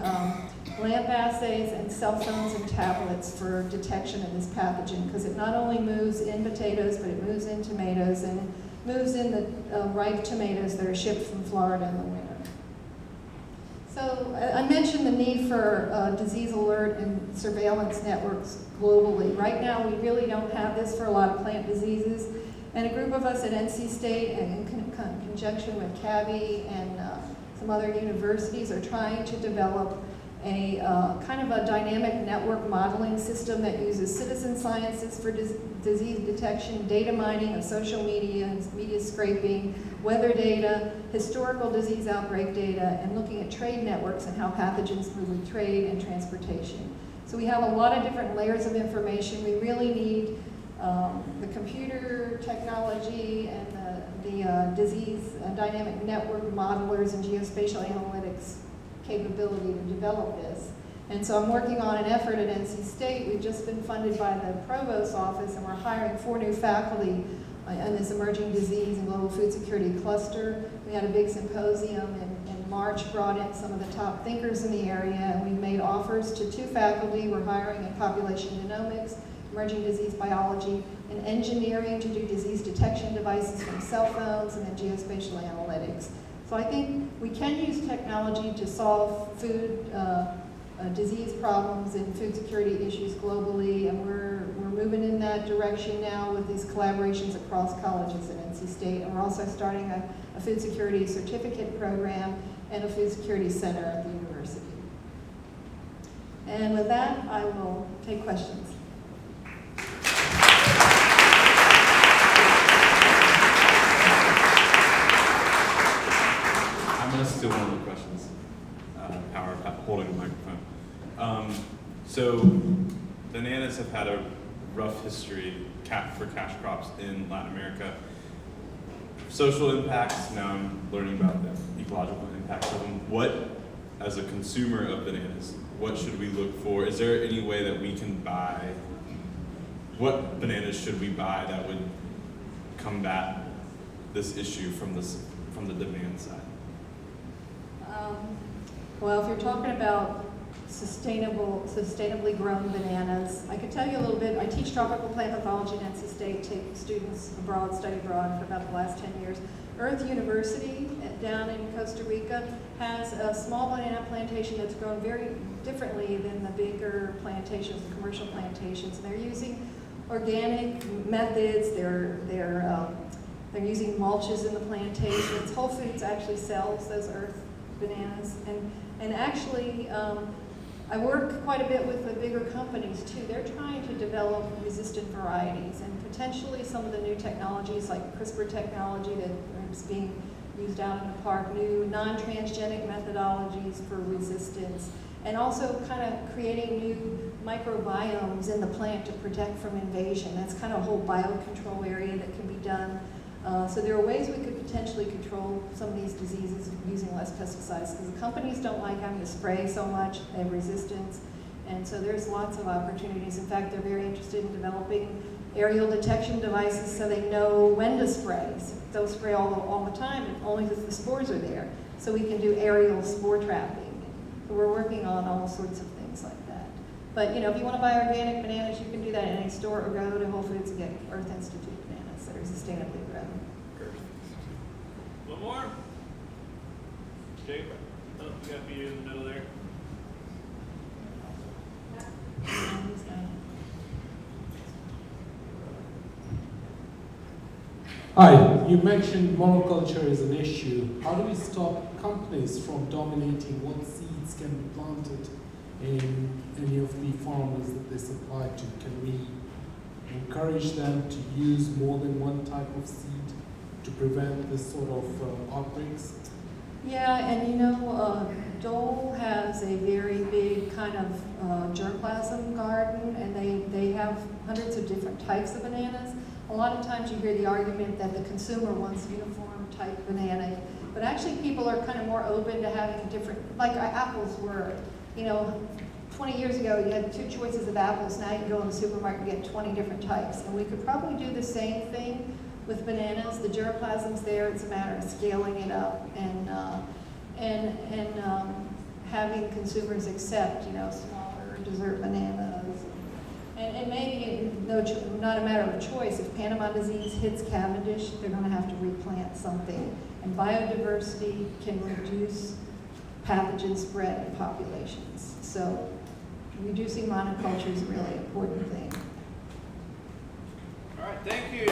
lamp assays and cell phones and tablets for detection of this pathogen, because it not only moves in potatoes, but it moves in tomatoes, and it moves in the ripe tomatoes that are shipped from Florida in the winter. So I mentioned the need for disease alert and surveillance networks globally. Right now, we really don't have this for a lot of plant diseases, and a group of us at NC State, in conjunction with CABI and some other universities are trying to develop a kind of a dynamic network modeling system that uses citizen sciences for disease detection, data mining of social media and media scraping, weather data, historical disease outbreak data, and looking at trade networks and how pathogens move with trade and transportation. So we have a lot of different layers of information. We really need the computer technology and the disease dynamic network modelers and geospatial analytics capability to develop this. And so I'm working on an effort at NC State. We've just been funded by the Provost's office, and we're hiring 4 new faculty on this emerging disease and global food security cluster. We had a big symposium in March, brought in some of the top thinkers in the area, and we've made offers to 2 faculty. We're hiring in population genomics, emerging disease biology, and engineering to do disease detection devices from cell phones, and then geospatial analytics. So I think we can use technology to solve food disease problems and food security issues globally, and we're moving in that direction now with these collaborations across colleges at NC State, and we're also starting a food security certificate program and a food security center at the university. And with that, I will take questions. I'm going to steal one of the questions. Power holding the microphone. So bananas have had a rough history for cash crops in Latin America. Social impacts, now I'm learning about the ecological impacts of them. What, as a consumer of bananas, what should we look for? Is there any way that we can buy, what bananas should we buy that would combat this issue from the demand side? Well, if you're talking about sustainably grown bananas, I could tell you a little bit. I teach tropical plant pathology at NC State, take students abroad, study abroad for about the last 10 years. Earth University down in Costa Rica has a small banana plantation that's grown very differently than the bigger plantations, the commercial plantations. And they're using organic methods. They're using mulches in the plantations. Whole Foods actually sells those Earth bananas, and actually I work quite a bit with the bigger companies too. They're trying to develop resistant varieties, and potentially some of the new technologies like CRISPR technology that is being used out in the park, new non-transgenic methodologies for resistance, and also kind of creating new microbiomes in the plant to protect from invasion. That's kind of a whole biocontrol area that can be done. So there are ways we could potentially control some of these diseases using less pesticides, because the companies don't like having to spray so much. They have resistance, and so there's lots of opportunities. In fact, they're very interested in developing aerial detection devices so they know when to spray. So don't spray all the time, and only if the spores are there. So we can do aerial spore trapping. So we're working on all sorts of things like that. But if you want to buy organic bananas, you can do that in any store, or go to Whole Foods and get Earth Institute bananas that are sustainably grown. One more. Jake, oh, we got you in the middle there. Hi, you mentioned monoculture is an issue. How do we stop companies from dominating what seeds can be planted in any of the farmers that they supply to? Can we encourage them to use more than one type of seed to prevent this sort of outbreaks? Yeah, and Dole has a very big kind of germplasm garden, and they have hundreds of different types of bananas. A lot of times you hear the argument that the consumer wants uniform type banana, but actually people are kind of more open to having different, like apples were. 20 years ago you had 2 choices of apples. Now you can go in the supermarket and get 20 different types, and we could probably do the same thing with bananas. The germplasm's there. It's a matter of scaling it up and having consumers accept, smaller dessert bananas. And maybe not a matter of choice. If Panama disease hits Cavendish, they're going to have to replant something. And biodiversity can reduce pathogen spread in populations. So reducing monoculture is a really important thing. All right, thank you.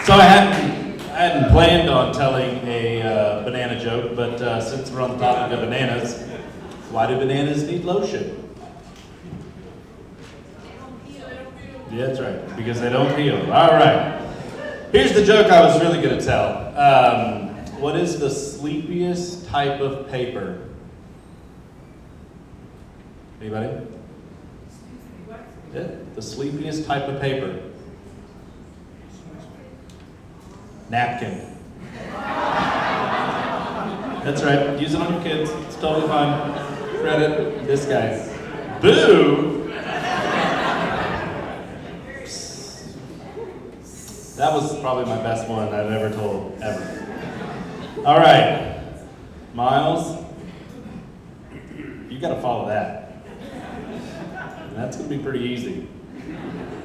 So I hadn't planned on telling a banana joke, but since we're on the topic of bananas, why do bananas need lotion? Yeah, that's right, because they don't peel. All right. Here's the joke I was really going to tell. What is the sleepiest type of paper? Anybody? Yeah, the sleepiest type of paper. Napkin. That's right. Use it on your kids. It's totally fine. Credit this guy. Boo! That was probably my best one I've ever told, ever. All right. Miles, you got to follow that. And that's going to be pretty easy.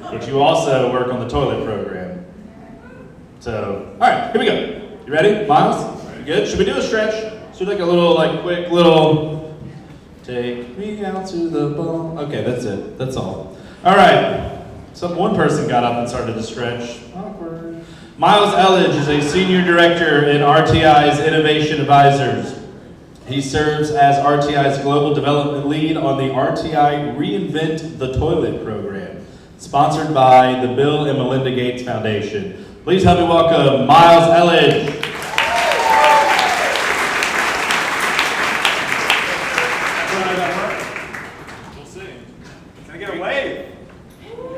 But you also work on the toilet program. So, all right, here we go. You ready, Miles? You good? Should we do a stretch? Should we like a little, quick little, take me out to the ball. Okay, that's it. That's all. All right. One person got up and started to stretch. Awkward. Miles Elledge is a senior director in RTI's Innovation Advisors. He serves as RTI's global development lead on the RTI Reinvent the Toilet program, sponsored by the Bill and Melinda Gates Foundation. Please help me welcome Miles Elledge. We'll see. Can I get a wave?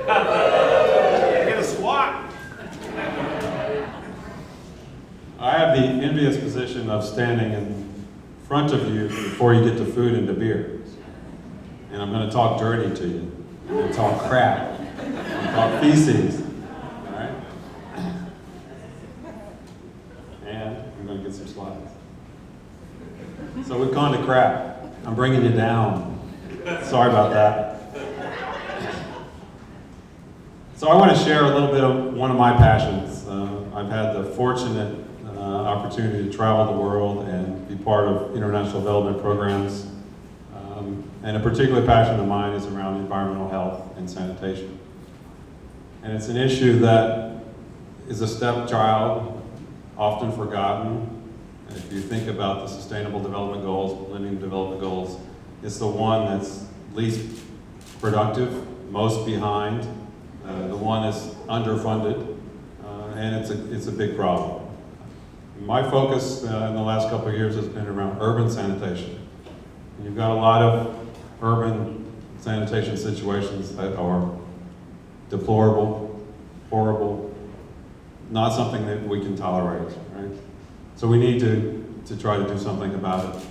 Can I get a squat? I have the envious position of standing in front of you before you get to food and to beer. And I'm going to talk dirty to you. I'm going to talk crap. I'm going to talk feces. All right? And I'm going to get some slides. So we've gone to crap. I'm bringing you down. Sorry about that. So I want to share a little bit of one of my passions. I've had the fortunate opportunity to travel the world and be part of international development programs. And a particular passion of mine is around environmental health and sanitation. And it's an issue that is a stepchild, often forgotten. If you think about the Sustainable Development Goals, Millennium Development Goals, it's the one that's least productive, most behind, the one that's underfunded, and it's a big problem. My focus in the last couple of years has been around urban sanitation. And you've got a lot of urban sanitation situations that are deplorable, horrible, not something that we can tolerate, right? So we need to try to do something about it.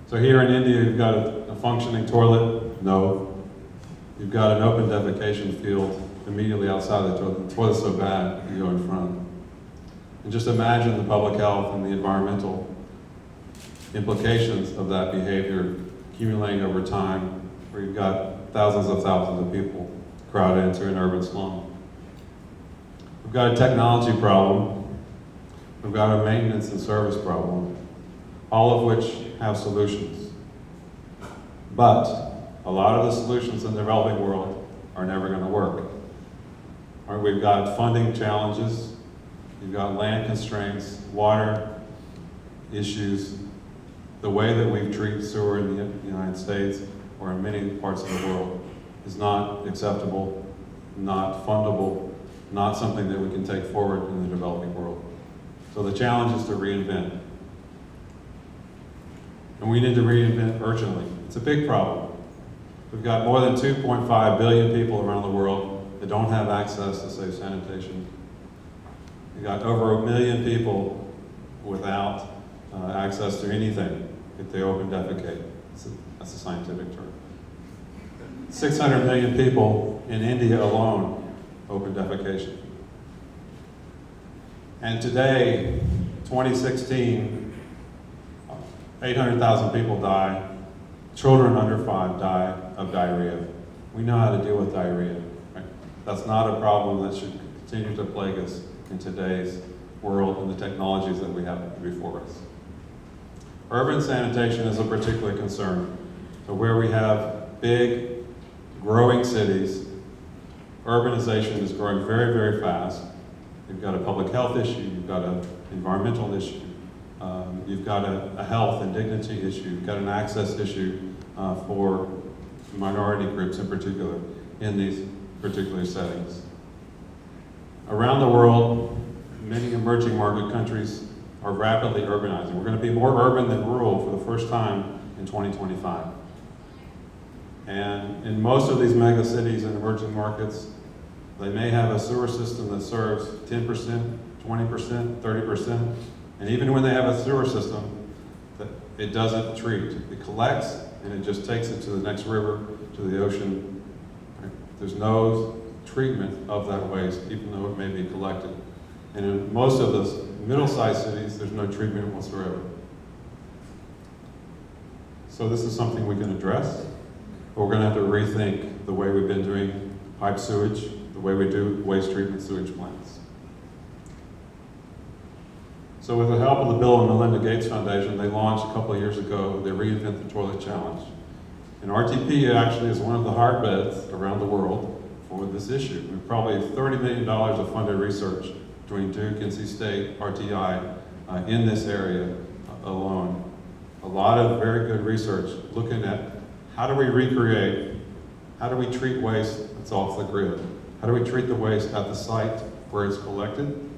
So here in India, you've got a functioning toilet? No. You've got an open defecation field immediately outside the toilet. The toilet's so bad, you go in front. And just imagine the public health and the environmental implications of that behavior accumulating over time, where you've got thousands of people crowded into an urban slum. We've got a technology problem. We've got a maintenance and service problem, all of which have solutions. But a lot of the solutions in the developing world are never going to work. All right, we've got funding challenges. You've got land constraints, water issues. The way that we treat sewer in the United States or in many parts of the world is not acceptable, not fundable, not something that we can take forward in the developing world. So the challenge is to reinvent. And we need to reinvent urgently. It's a big problem. We've got more than 2.5 billion people around the world that don't have access to safe sanitation. We've got over 1 million people without access to anything if they open defecate. That's a scientific term. 600 million people in India alone open defecation. And today, 2016, 800,000 people die. Children under 5 die of diarrhea. We know how to deal with diarrhea. Right? That's not a problem that should continue to plague us in today's world and the technologies that we have before us. Urban sanitation is a particular concern. So where we have big, growing cities, urbanization is growing very, very fast. You've got a public health issue, you've got an environmental issue, you've got a health and dignity issue, you've got an access issue for minority groups in particular in these particular settings. Around the world, many emerging market countries are rapidly urbanizing. We're going to be more urban than rural for the first time in 2025. And in most of these mega cities and emerging markets, they may have a sewer system that serves 10%, 20%, 30%. And even when they have a sewer system, it doesn't treat. It collects and it just takes it to the next river, to the ocean. There's no treatment of that waste, even though it may be collected. And in most of those middle-sized cities, there's no treatment whatsoever. So this is something we can address. But we're going to have to rethink the way we've been doing pipe sewage, the way we do waste treatment sewage plants. So with the help of the Bill and Melinda Gates Foundation, they launched a couple of years ago the Reinvent the Toilet Challenge. And RTP actually is one of the hotbeds around the world for this issue. We've probably $30 million of funded research between Duke, NC State, RTI in this area alone. A lot of very good research looking at how do we recreate, how do we treat waste that's off the grid? How do we treat the waste at the site where it's collected?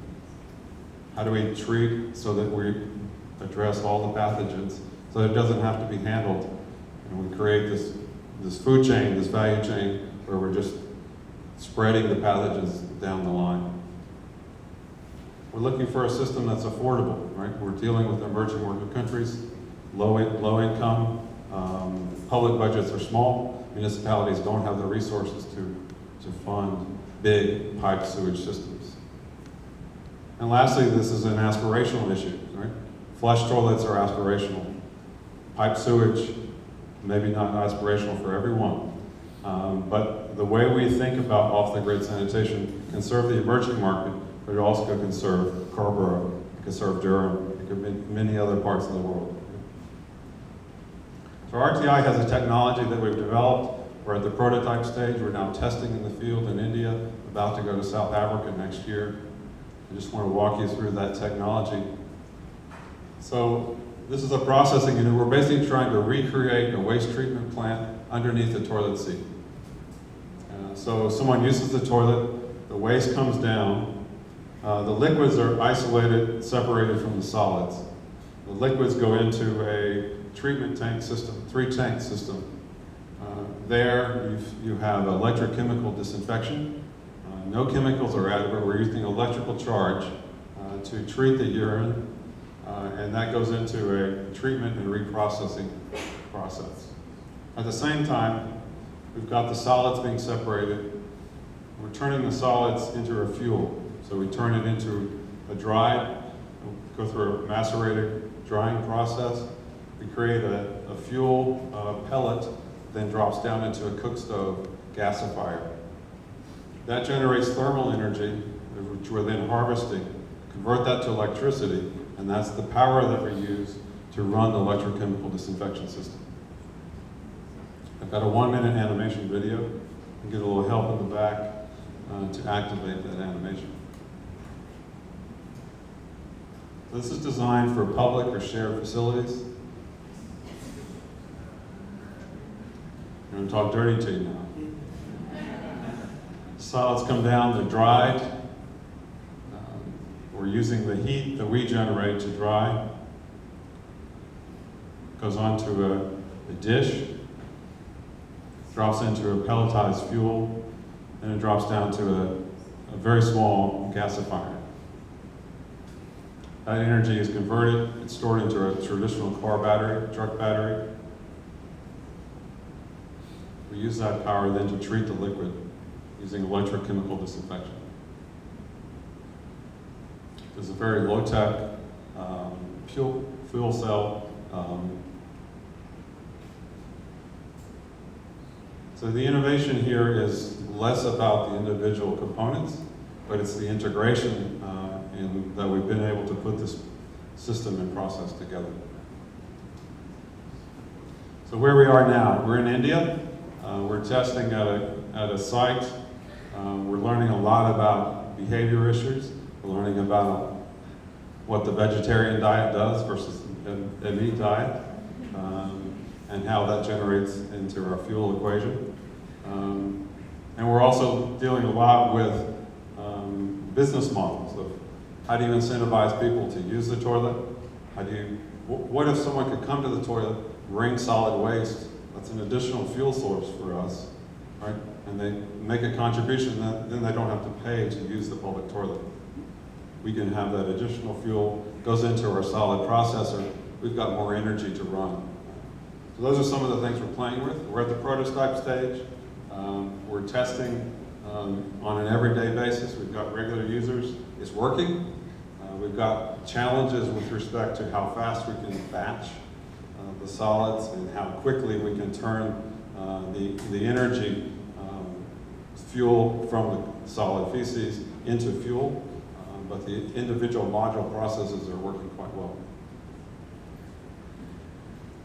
How do we treat so that we address all the pathogens so that it doesn't have to be handled? And we create this food chain, this value chain, where we're just spreading the pathogens down the line. We're looking for a system that's affordable, right? We're dealing with emerging market countries, low income, public budgets are small, municipalities don't have the resources to fund big pipe sewage systems. And lastly, this is an aspirational issue, right? Flush toilets are aspirational. Pipe sewage, maybe not aspirational for everyone. But the way we think about off-the-grid sanitation can serve the emerging market, but it also can serve Scarborough, it can serve Durham, it could be many other parts of the world. So RTI has a technology that we've developed. We're at the prototype stage. We're now testing in the field in India, about to go to South Africa next year. I just want to walk you through that technology. So this is a processing unit. We're basically trying to recreate a waste treatment plant underneath the toilet seat. So someone uses the toilet, the waste comes down, the liquids are isolated, separated from the solids. The liquids go into a treatment tank system, 3-tank system. There you have electrochemical disinfection. No chemicals are added, but we're using electrical charge to treat the urine, and that goes into a treatment and reprocessing process. At the same time, we've got the solids being separated. We're turning the solids into a fuel. So we turn it into a dry, go through a macerated drying process. We create a fuel pellet, then drops down into a cook stove gasifier. That generates thermal energy, which we're then harvesting, convert that to electricity, and that's the power that we use to run the electrochemical disinfection system. I've got a 1-minute animation video. And get a little help in the back to activate that animation. This is designed for public or shared facilities. I'm going to talk dirty to you now. Solids come down, they're dried. We're using the heat that we generate to dry. Goes onto a dish, drops into a pelletized fuel, and it drops down to a very small gasifier. That energy is converted, it's stored into a traditional car battery, truck battery. We use that power then to treat the liquid using electrochemical disinfection. It's a very low-tech fuel cell. So the innovation here is less about the individual components, but it's the integration that we've been able to put this system and process together. So where we are now, we're in India. We're testing at a site. We're learning a lot about behavior issues, We're learning about what the vegetarian diet does versus a meat diet, and how that generates into our fuel equation. And we're also dealing a lot with business models of how do you incentivize people to use the toilet? What if someone could come to the toilet, bring solid waste? That's an additional fuel source for us, right? And they make a contribution, then they don't have to pay to use the public toilet. We can have that additional fuel, goes into our solid processor, we've got more energy to run. So those are some of the things we're playing with. We're at the prototype stage. We're testing on an everyday basis. We've got regular users. It's working. We've got challenges with respect to how fast we can batch the solids and how quickly we can turn the energy fuel from the solid feces into fuel. But the individual module processes are working quite well.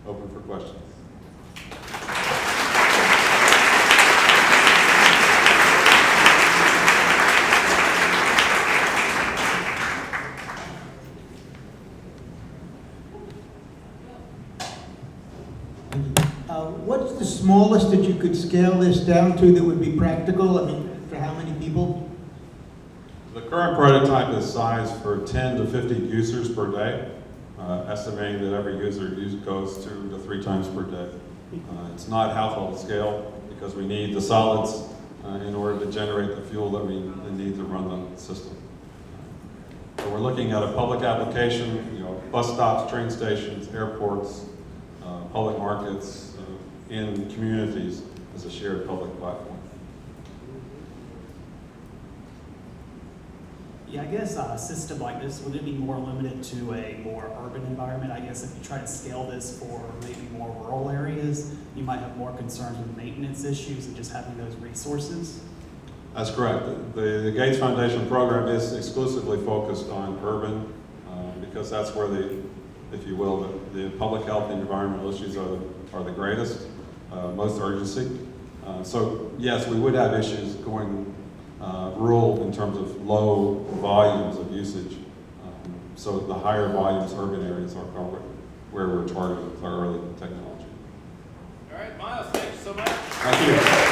Open for questions. What's the smallest that you could scale this down to that would be practical? I mean, for how many people? The current prototype is sized for 10 to 50 users per day, estimating that every user goes 2 to 3 times per day. It's not household scale because we need the solids in order to generate the fuel that we need to run the system. So we're looking at a public application, bus stops, train stations, airports, public markets, in communities as a shared public platform. Yeah, I guess a system like this, would it be more limited to a more urban environment? I guess if you try to scale this for maybe more rural areas, you might have more concerns with maintenance issues and just having those resources? That's correct. The Gates Foundation program is exclusively focused on urban because that's where if you will, the public health and environmental issues are the greatest, most urgency. So yes, we would have issues going rural in terms of low volumes of usage. So the higher volumes urban areas are where we're targeting with our early technology. All right, Miles, thanks so much. Thank you.